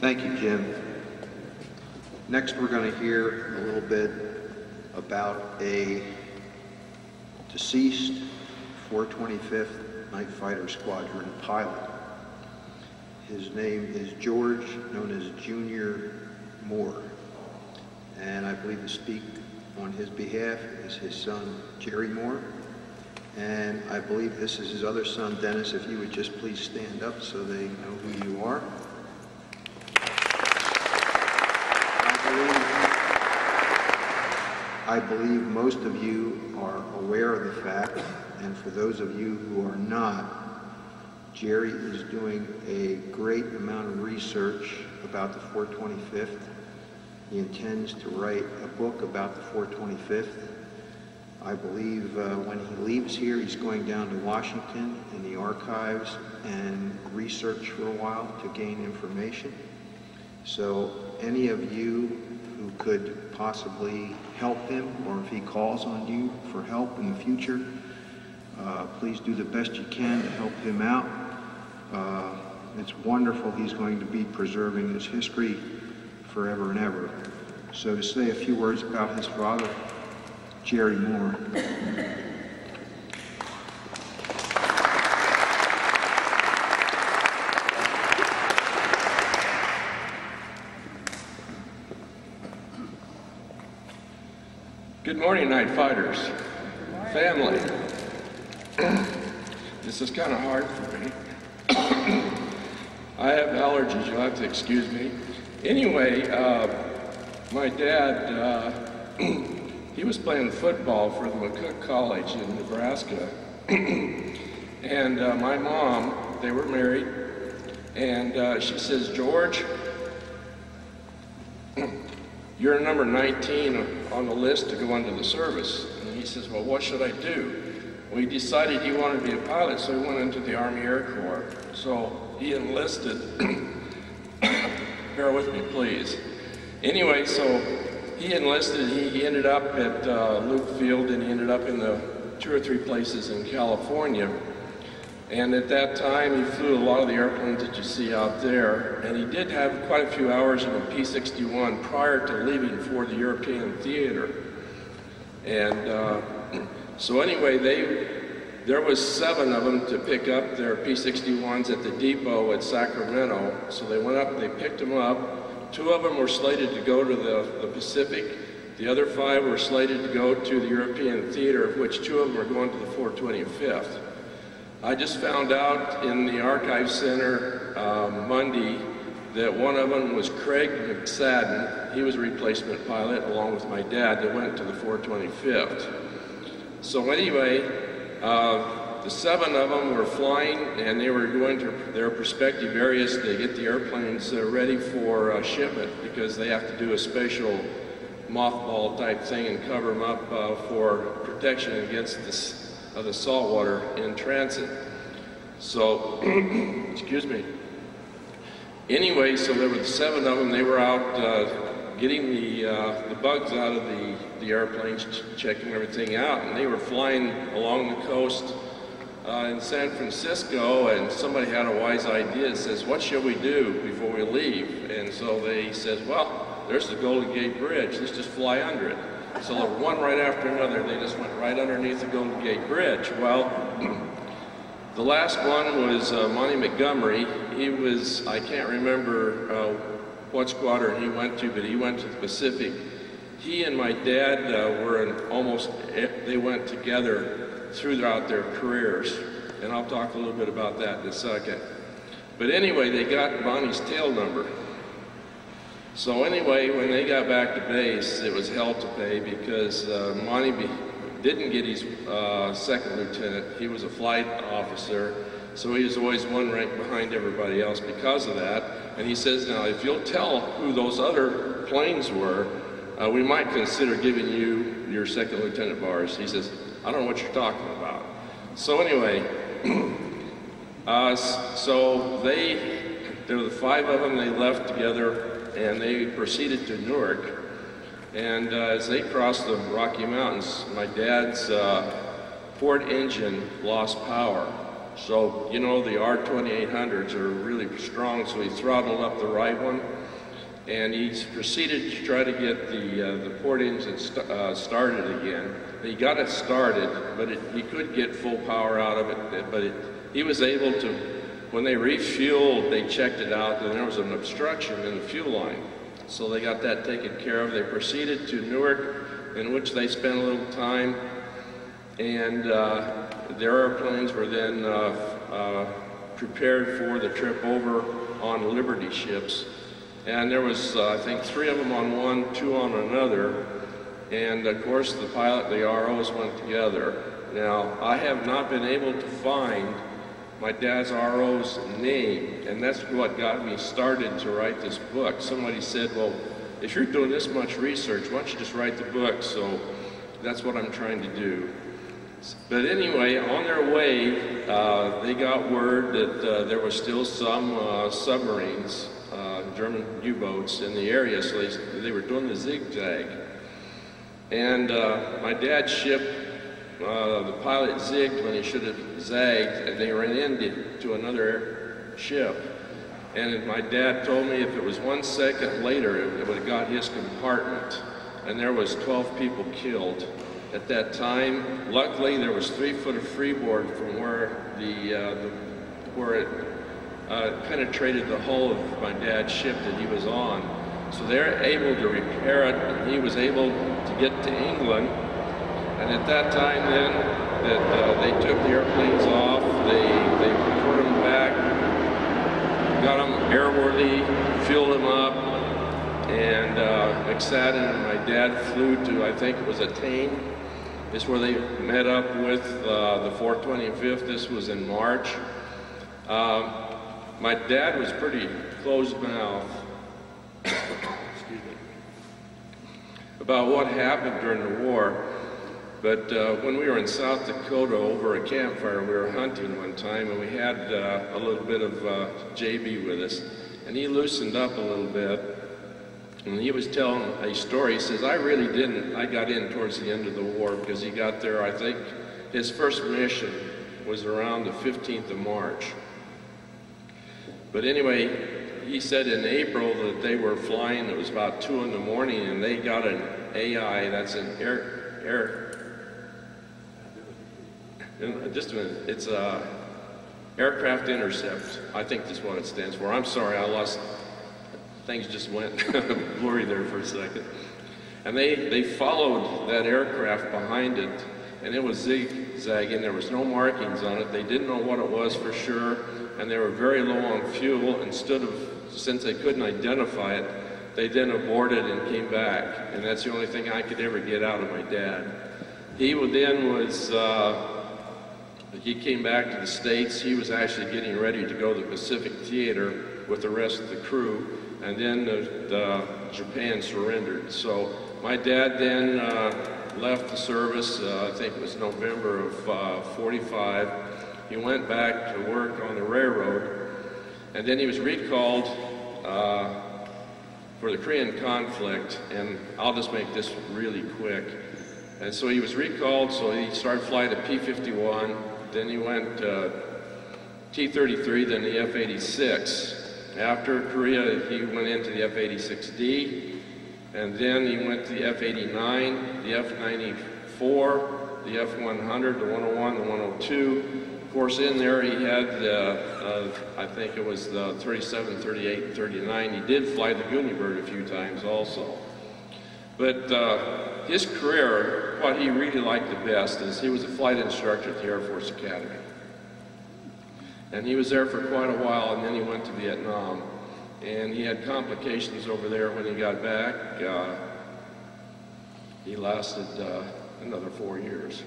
Thank you, Jim. Next, we're going to hear a little bit about a deceased 425th Night Fighter Squadron pilot. His name is George, known as Junior Moore. And I believe to speak on his behalf is his son, Jerry Moore. And I believe this is his other son, Dennis. If you would just please stand up so they know who you are. I believe most of you are aware of the fact, and for those of you who are not, Jerry is doing a great amount of research about the 425th. He intends to write a book about the 425th. I believe when he leaves here, he's going down to Washington in the archives and research for a while to gain information. So any of you who could possibly help him, or if he calls on you for help in the future, please do the best you can to help him out. It's wonderful he's going to be preserving his history forever and ever. So to say a few words about his father, Jerry Moore. Good morning, Night Fighters. Family. This is kind of hard for me. I have allergies, you'll have to excuse me. Anyway, my dad, he was playing football for the McCook College in Nebraska. And my mom, they were married, and she says, George, you're number 19 on the list to go into the service. And he says, well, what should I do? Well, he decided he wanted to be a pilot, so he went into the Army Air Corps. So he enlisted. Bear with me, please. Anyway, so he enlisted. He ended up at Luke Field, and he ended up in the 2 or 3 places in California. And at that time, he flew a lot of the airplanes that you see out there. And he did have quite a few hours in a P-61 prior to leaving for the European theater. And so anyway, there was 7 of them to pick up their P-61s at the depot at Sacramento. So they went up, they picked them up. 2 of them were slated to go to the Pacific. The other 5 were slated to go to the European theater, of which 2 of them were going to the 425th. I just found out in the Archive Center Monday that one of them was Craig McSadden. He was a replacement pilot along with my dad that went to the 425th. So anyway, the 7 of them were flying, and they were going to their prospective areas to get the airplanes ready for shipment, because they have to do a special mothball type thing and cover them up for protection against the salt water in transit. So, excuse me. Anyway, so there were 7 of them. They were out getting the bugs out of the airplanes, checking everything out, and they were flying along the coast in San Francisco, and somebody had a wise idea. It says, what shall we do before we leave? And so they said, well, there's the Golden Gate Bridge. Let's just fly under it. So one right after another, they just went right underneath the Golden Gate Bridge. Well, the last one was Monty Montgomery. He was, I can't remember what squadron he went to, but he went to the Pacific. He and my dad were in they went together throughout their careers. And I'll talk a little bit about that in a second. But anyway, they got Bonnie's tail number. So anyway, when they got back to base, it was hell to pay, because Monty didn't get his 2nd lieutenant. He was a flight officer, so he was always 1 rank behind everybody else because of that. And he says, now, if you'll tell who those other planes were, we might consider giving you your 2nd lieutenant bars. He says, I don't know what you're talking about. So anyway, so there were the 5 of them. They left together, and they proceeded to Newark. And as they crossed the Rocky Mountains, my dad's port engine lost power. So, you know, the R2800s are really strong, so he throttled up the right one, and he proceeded to try to get the port engine started again. He got it started, but he could get full power out of it, but he was able to, when they refueled, they checked it out, and there was an obstruction in the fuel line. So they got that taken care of. They proceeded to Newark, in which they spent a little time, and their airplanes were then prepared for the trip over on Liberty ships. And there was, I think, 3 of them on one, 2 on another, and of course the pilot, the ROs went together. Now, I have not been able to find my dad's RO's name, and that's what got me started to write this book. Somebody said, well, if you're doing this much research, why don't you just write the book? So that's what I'm trying to do. But anyway, on their way, they got word that there were still some submarines, German U-boats in the area, so they were doing the zigzag. And my dad's ship, the pilot zigged when he should have zagged, and they ran into another ship. And my dad told me if it was 1 second later, it would have got his compartment. And there was 12 people killed. At that time, luckily, there was 3 foot of freeboard from where it penetrated the hull of my dad's ship that he was on. So they're able to repair it, and he was able to get to England. And at that time then, that they took the airplanes off, they put them back, got them airworthy, fueled them up, and McSadden and my dad flew to, I think it was Atene. This is where they met up with the 425th. This was in March. My dad was pretty closed-mouthed about what happened during the war. But when we were in South Dakota over a campfire, we were hunting one time, and we had a little bit of JB with us, and he loosened up a little bit, and he was telling a story. He says, I really didn't. I got in towards the end of the war because he got there, I think, his first mission was around the 15th of March. But anyway, he said in April that they were flying, it was about 2 in the morning, and they got an AI, that's an just a minute, it's aircraft intercept. I think that's what it stands for. I'm sorry, I lost, things just went blurry there for a second. And they followed that aircraft behind it, and it was zigzagging. There was no markings on it. They didn't know what it was for sure, and they were very low on fuel. Since they couldn't identify it, they then aborted and came back. And that's the only thing I could ever get out of my dad. He came back to the States. He was actually getting ready to go to the Pacific Theater with the rest of the crew, and then Japan surrendered. So my dad then left the service, I think it was November of 45. He went back to work on the railroad, and then he was recalled for the Korean conflict, and I'll just make this really quick. And so he was recalled, so he started flying a P-51, then he went T-33, then the F-86. After Korea, he went into the F-86D, and then he went to the F-89, the F-94, the F-100, the 101, the 102. Of course, in there he had, I think it was the 37, 38, and 39. He did fly the Goonie Bird a few times also. But his career, what he really liked the best is he was a flight instructor at the Air Force Academy. And he was there for quite a while, and then he went to Vietnam. And he had complications over there when he got back. He lasted another 4 years.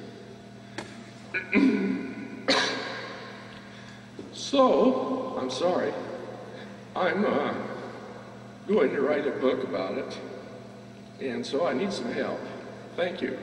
So, I'm sorry. I'm going to write a book about it. And so I need some help. Thank you.